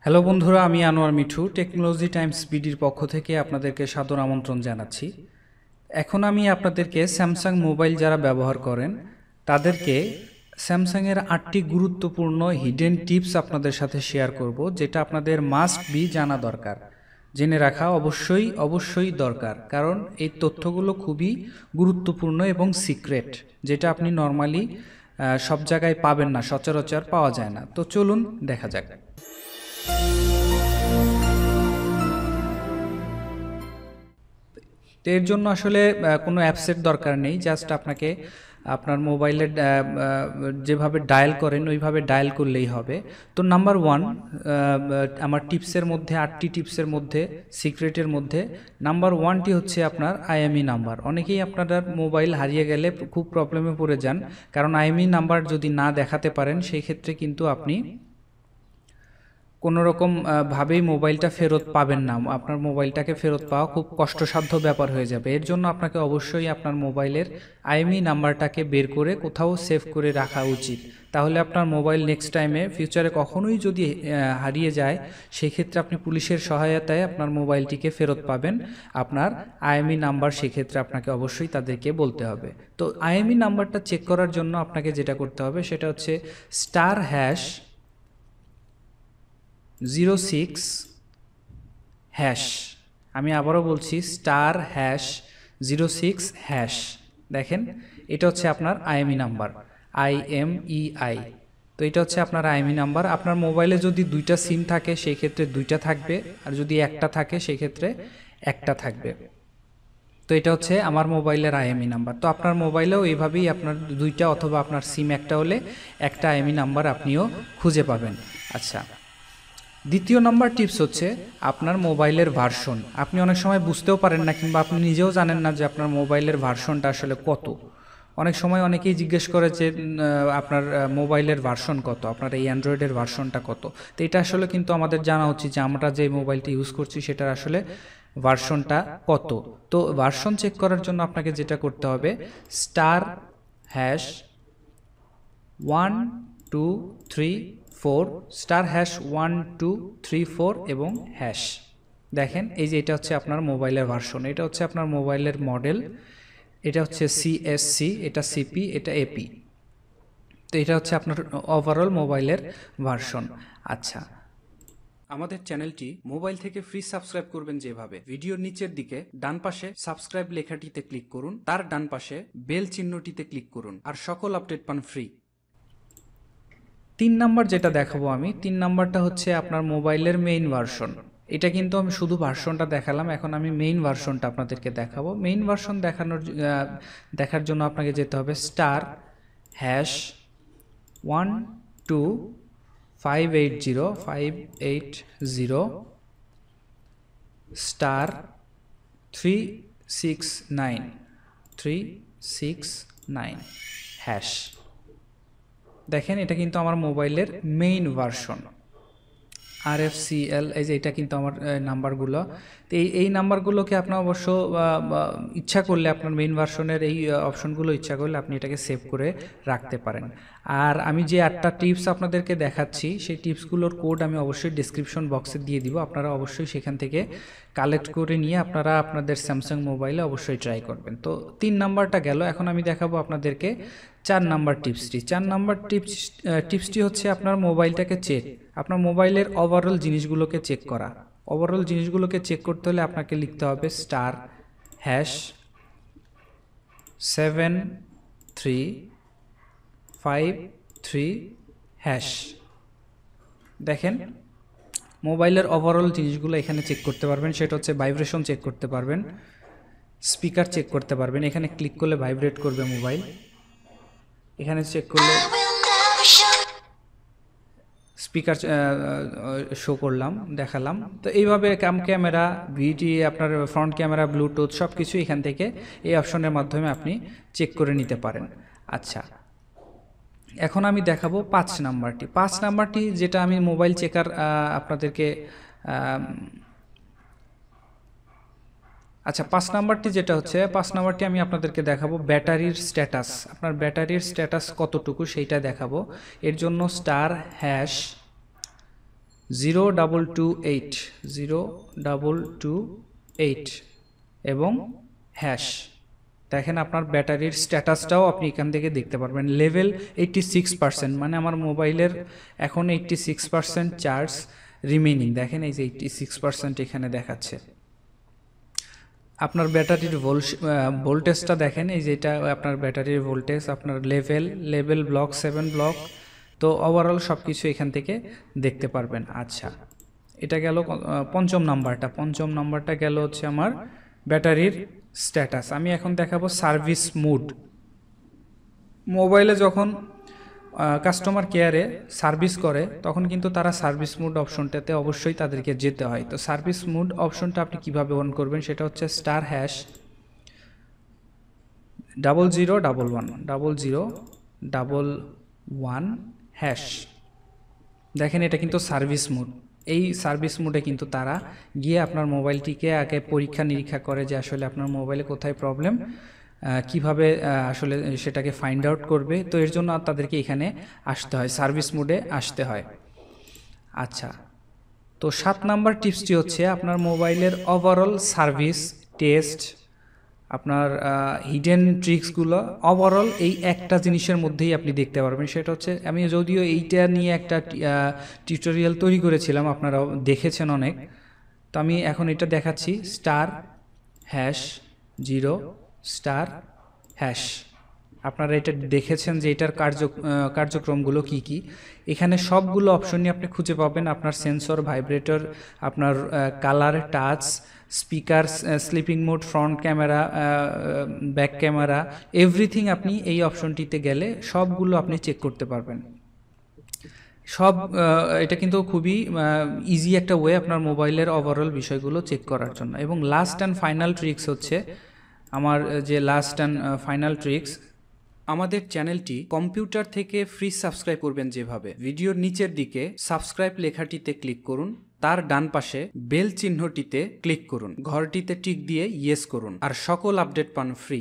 Hello বন্ধুরা, আমি Anwar Mithu technology Times বিডির পক্ষ থেকে আপনাদেরকে সাদর আমন্ত্রণ জানাচ্ছি। এখন আমি আপনাদেরকে স্যামসাং মোবাইল যারা ব্যবহার করেন তাদেরকে স্যামসাংয়ের 8টি গুরুত্বপূর্ণ হিডেন টিপস আপনাদের সাথে শেয়ার করব, যেটা আপনাদের মাস্ট বি জানা দরকার, জেনে রাখা অবশ্যই দরকার, কারণ এই তথ্যগুলো খুবই গুরুত্বপূর্ণ এবং সিক্রেট, যেটা আপনি নর্মালি সব জায়গায় পাবেন না, সচরাচর পাওয়া যায় না। তো চলুন দেখা যাক। তো এর জন্য আসলে কোনো অ্যাপসের দরকার নেই, জাস্ট আপনাকে আপনার মোবাইলের যেভাবে ডায়াল করেন ওইভাবে ডায়াল করলেই হবে। তো নাম্বার 1, আমার টিপসের মধ্যে 8টি টিপসের মধ্যে সিক্রেটের মধ্যে নাম্বার 1টি হচ্ছে আপনার আইএমই নাম্বার। অনেকেই আপনাদের মোবাইল হারিয়ে গেলে খুব প্রবলেমে পড়ে যান, কারণ আইএমই নাম্বার যদি না দেখাতে পারেন সেই ক্ষেত্রে কিন্তু আপনি কোনো রকম ভাবেই মোবাইলটা ফেরত পাবেন না। আপনার মোবাইলটাকে ফেরত পাওয়া খুব কষ্টসাধ্য ব্যাপার হয়ে যাবে। এর জন্য আপনাকে অবশ্যই আপনার মোবাইলের আইএমই নাম্বারটাকে বের করে কোথাও সেভ করে রাখা উচিত। তাহলে আপনার মোবাইল নেক্সট টাইমে ফিউচারে কখনোই যদি হারিয়ে যায়, সেই ক্ষেত্রে আপনি পুলিশের সহায়তায় আপনার মোবাইলটিকে ফেরত পাবেন। আপনার আইএমই নাম্বার সেক্ষেত্রে আপনাকে অবশ্যই তাদেরকে বলতে হবে। তো আইএমই নাম্বারটা চেক করার জন্য আপনাকে যেটা করতে হবে সেটা হচ্ছে *#06#। আমি আবারও বলছি *#06#। দেখেন, এটা হচ্ছে আপনার আইএমই নাম্বার, IMEI। তো এটা হচ্ছে আপনার আইএমই নাম্বার। আপনার মোবাইলে যদি 2টা সিম থাকে সেই ক্ষেত্রে 2টা থাকবে, আর যদি একটা থাকে সেই ক্ষেত্রে একটা থাকবে। তো এটা হচ্ছে আমার মোবাইলের আইএমই নাম্বার। তো আপনার মোবাইলেও এইভাবেই আপনার 2টা অথবা আপনার সিম একটা হলে একটা আইএমই নাম্বার আপনিও খুঁজে পাবেন। আচ্ছা, দ্বিতীয় নাম্বার টিপস হচ্ছে আপনার মোবাইলের ভার্সন। আপনি অনেক সময় বুঝতেও পারেন না, কিংবা আপনি নিজেও জানেন না যে আপনার মোবাইলের ভার্সনটা আসলে কত। অনেক সময় অনেকেই জিজ্ঞেস করে যে আপনার মোবাইলের ভার্সন কত, আপনার এই অ্যান্ড্রয়েডের ভার্সনটা কত। তো এটা আসলে কিন্তু আমাদের জানা উচিত যে আমরা যে মোবাইলটি ইউজ করছি সেটার আসলে ভার্সনটা কত। তো ভার্সন চেক করার জন্য আপনাকে যেটা করতে হবে, *#12345 এবং হ্যাশ। দেখেন, এই যে এটা হচ্ছে আপনার মোবাইলের ভার্সন, এটা হচ্ছে আপনার মোবাইলের মডেল, এটা হচ্ছে CSC, এটা CP, এটা AP। তো এটা হচ্ছে আপনার ওভারঅল মোবাইলের ভার্সন। আচ্ছা, আমাদের চ্যানেলটি মোবাইল থেকে ফ্রি সাবস্ক্রাইব করবেন যেভাবে, ভিডিওর নিচের দিকে ডান পাশে সাবস্ক্রাইব লেখাটিতে ক্লিক করুন, তার ডান পাশে বেল চিহ্নটিতে ক্লিক করুন, আর সকল আপডেট পান ফ্রি। 3 নাম্বার যেটা দেখাবো আমি, 3 নাম্বারটা হচ্ছে আপনার মোবাইলের মেইন ভার্সন। এটা কিন্তু আমি শুধু ভার্সনটা দেখালাম, এখন আমি মেইন ভার্সনটা আপনাদেরকে দেখাবো। মেইন ভার্সন দেখার জন্য আপনাকে যেতে হবে *#12580*369 দেখেন, এটা কিন্তু আমার মোবাইলের মেইন ভার্সন, RFCL। এই যে এটা কিন্তু আমার নাম্বারগুলো। তো এই নাম্বারগুলোকে আপনার অবশ্য ইচ্ছা করলে আপনার মেইন ভার্সনের এই অপশনগুলো ইচ্ছা করলে আপনি এটাকে সেভ করে রাখতে পারেন। আর আমি যে 8টা টিপস আপনাদেরকে দেখাচ্ছি সেই টিপসগুলোর কোড আমি অবশ্যই ডেসক্রিপশন বক্সে দিয়ে দিব, আপনারা অবশ্যই সেখান থেকে কালেক্ট করে নিয়ে আপনারা আপনাদের স্যামসাং মোবাইলে অবশ্যই ট্রাই করবেন। তো 3 নাম্বারটা গেল, এখন আমি দেখাবো আপনাদেরকে 4 নাম্বার টিপসটি। 4 নাম্বার টিপসটি হচ্ছে আপনার মোবাইলটাকে আপনার মোবাইলের ওভারঅল জিনিসগুলোকে চেক করা। ওভারঅল জিনিসগুলোকে চেক করতে হলে আপনাকে লিখতে হবে *#7353#। দেখেন, মোবাইলের ওভারঅল জিনিসগুলো এখানে চেক করতে পারবেন। সেটা হচ্ছে ভাইব্রেশন চেক করতে পারবেন, স্পিকার চেক করতে পারবেন। এখানে ক্লিক করলে ভাইব্রেট করবে মোবাইল, এখানে চেক করলে স্পিকার শো করলাম, দেখালাম। তো এইভাবে ক্যামেরা, আপনার ফ্রন্ট ক্যামেরা, ব্লুটুথ সব কিছু এখান থেকে এই অপশনের মাধ্যমে আপনি চেক করে নিতে পারেন। আচ্ছা, এখন আমি দেখাবো 5 নাম্বারটি। 5 নাম্বারটি যেটা আমি মোবাইল চেকার আপনাদেরকে আচ্ছা, 5 নাম্বারটি যেটা হচ্ছে, 5 নাম্বারটি আমি আপনাদেরকে দেখাবো ব্যাটারির স্ট্যাটাস। আপনার ব্যাটারির স্ট্যাটাস কতটুকু সেইটা দেখাবো। এর জন্য 0228 0228 এবং হ্যাশ। দেখেন আপনার ব্যাটারির স্ট্যাটাসটাও আপনি এখান থেকে দেখতে পারবেন। লেভেল 86%, মানে আমার মোবাইলের এখন 86% চার্জ রিমেইনিং। দেখেন এই যে 86% এখানে দেখাচ্ছে। আপনার ব্যাটারির ভোল্টেজটা দেখেন, এই যেটা আপনার ব্যাটারির ভোল্টেজ, আপনার লেভেল ব্লক 7 ব্লক। তো ওভারঅল সব কিছু এখান থেকে দেখতে পারবেন। আচ্ছা, এটা গেল পঞ্চম নাম্বারটা গেল হচ্ছে আমার ব্যাটারির স্ট্যাটাস। আমি এখন দেখাবো সার্ভিস মুড। মোবাইলে যখন কাস্টমার কেয়ারে সার্ভিস করে তখন কিন্তু তারা সার্ভিস মুড অপশনটাতে অবশ্যই তাদেরকে যেতে হয়। তো সার্ভিস মুড অপশনটা আপনি কিভাবে অন করবেন সেটা হচ্ছে *#0011 দেখেন এটা কিন্তু সার্ভিস মুড। এই সার্ভিস মুডে কিন্তু তারা গিয়ে আপনার মোবাইলটিকে আগে পরীক্ষা নিরীক্ষা করে যে আসলে আপনার মোবাইলে কোথায় প্রবলেম, কিভাবে আসলে সেটাকে ফাইন্ড আউট করবে। তো এর জন্য তাদেরকে এখানে আসতে হয়, সার্ভিস মুডে আসতে হয়। আচ্ছা, তো 7 নাম্বার টিপসটি হচ্ছে আপনার মোবাইলের ওভারঅল সার্ভিস টেস্ট, আপনার হিডেন ট্রিক্সগুলো ওভারঅল এই একটা জিনিসের মধ্যেই আপনি দেখতে পারবেন। সেটা হচ্ছে, আমি যদিও এইটা নিয়ে একটা টিউটোরিয়াল তৈরি করেছিলাম, আপনারাও দেখেছেন অনেক। তো আমি এখন এটা দেখাচ্ছি *#0*# আপনারা এটা দেখেছেন যে এটার কার্যক্রমগুলো কি কি। এখানে সবগুলো অপশনই আপনি খুঁজে পাবেন। আপনার সেন্সর, ভাইব্রেটর, আপনার colour, touch, speaker, sleeping mode, front camera, back camera, everything আপনি এই অপশনটিতে গেলে সবগুলো আপনি চেক করতে পারবেন। এটা কিন্তু খুবই ইজি একটা ওয়ে আপনার মোবাইলের ওভারঅল বিষয়গুলো চেক করার জন্য। এবং লাস্ট অ্যান্ড ফাইনাল ট্রিক্স হচ্ছে আমার যে আমাদের চ্যানেলটি কম্পিউটার থেকে ফ্রি সাবস্ক্রাইব করবেন যেভাবে, ভিডিওর নিচের দিকে সাবস্ক্রাইব লেখাটিতে ক্লিক করুন, তার ডান পাশে বেল চিহ্নটিতে ক্লিক করুন, ঘরটিতে টিক দিয়ে ইয়েস করুন, আর সকল আপডেট পান free.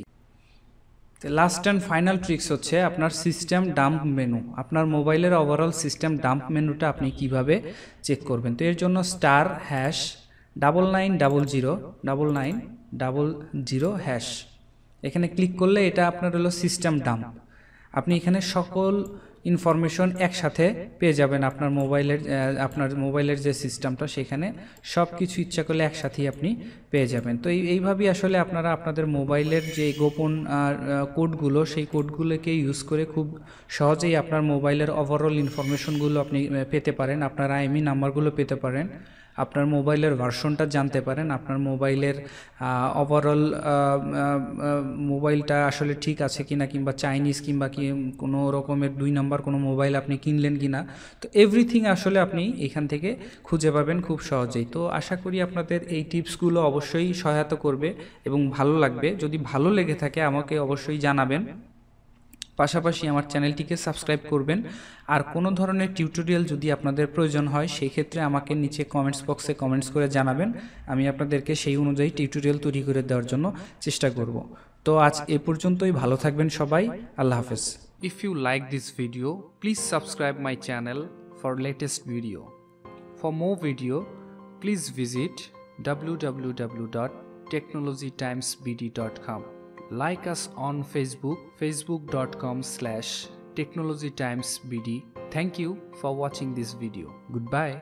Last and final tricks হচ্ছে আপনার সিস্টেম ডাম্প মেনু। আপনার মোবাইলের ওভারঅল সিস্টেম ডাম্প মেনুটা আপনি কিভাবে চেক করবেন। তো এর জন্য *99009900# এখানে ক্লিক করলে এটা আপনার হলো সিস্টেম ডাম্প। আপনি এখানে সকল ইনফরমেশন একসাথে পেয়ে যাবেন। আপনার মোবাইলের যে সিস্টেমটা, সেখানে সব কিছু ইচ্ছা করলে একসাথেই আপনি পেয়ে যাবেন। তো এইভাবেই আসলে আপনারা আপনাদের মোবাইলের যে গোপন কোডগুলো, সেই কোডগুলোকে ইউজ করে খুব সহজেই আপনার মোবাইলের ওভারঅল ইনফরমেশনগুলো আপনি পেতে পারেন। আপনার IMEI নাম্বারগুলো পেতে পারেন, আপনার মোবাইলের ভার্সনটা জানতে পারেন, আপনার মোবাইলের ওভারঅল মোবাইলটা আসলে ঠিক আছে কিনা, কিংবা চাইনিজ কিংবা কোনো রকমের 2 নাম্বার কোনো মোবাইল আপনি কিনলেন কিনা। তো এভরিথিং আসলে আপনি এখান থেকে খুঁজে পাবেন খুব সহজেই। তো আশা করি আপনাদের এই টিপসগুলো অবশ্যই সহায়তা করবে এবং ভালো লাগবে। যদি ভালো লেগে থাকে আমাকে অবশ্যই জানাবেন। পাশাপাশি আমার চ্যানেলটিকে সাবস্ক্রাইব করবেন। আর কোনো ধরনের টিউটোরিয়াল যদি আপনাদের প্রয়োজন হয়, সেই ক্ষেত্রে আমাকে নিচে কমেন্টস বক্সে কমেন্টস করে জানাবেন। আমি আপনাদেরকে সেই অনুযায়ী টিউটোরিয়াল তৈরি করে দেওয়ার জন্য চেষ্টা করব। তো আজ এ পর্যন্তই, ভালো থাকবেন সবাই, আল্লাহ হাফেজ। If you like this video, please subscribe my channel for latest video. For more video, please visit www.technologytimesbd.com. Like us on Facebook, facebook.com/technologytimesbd. Thank you for watching this video. Goodbye.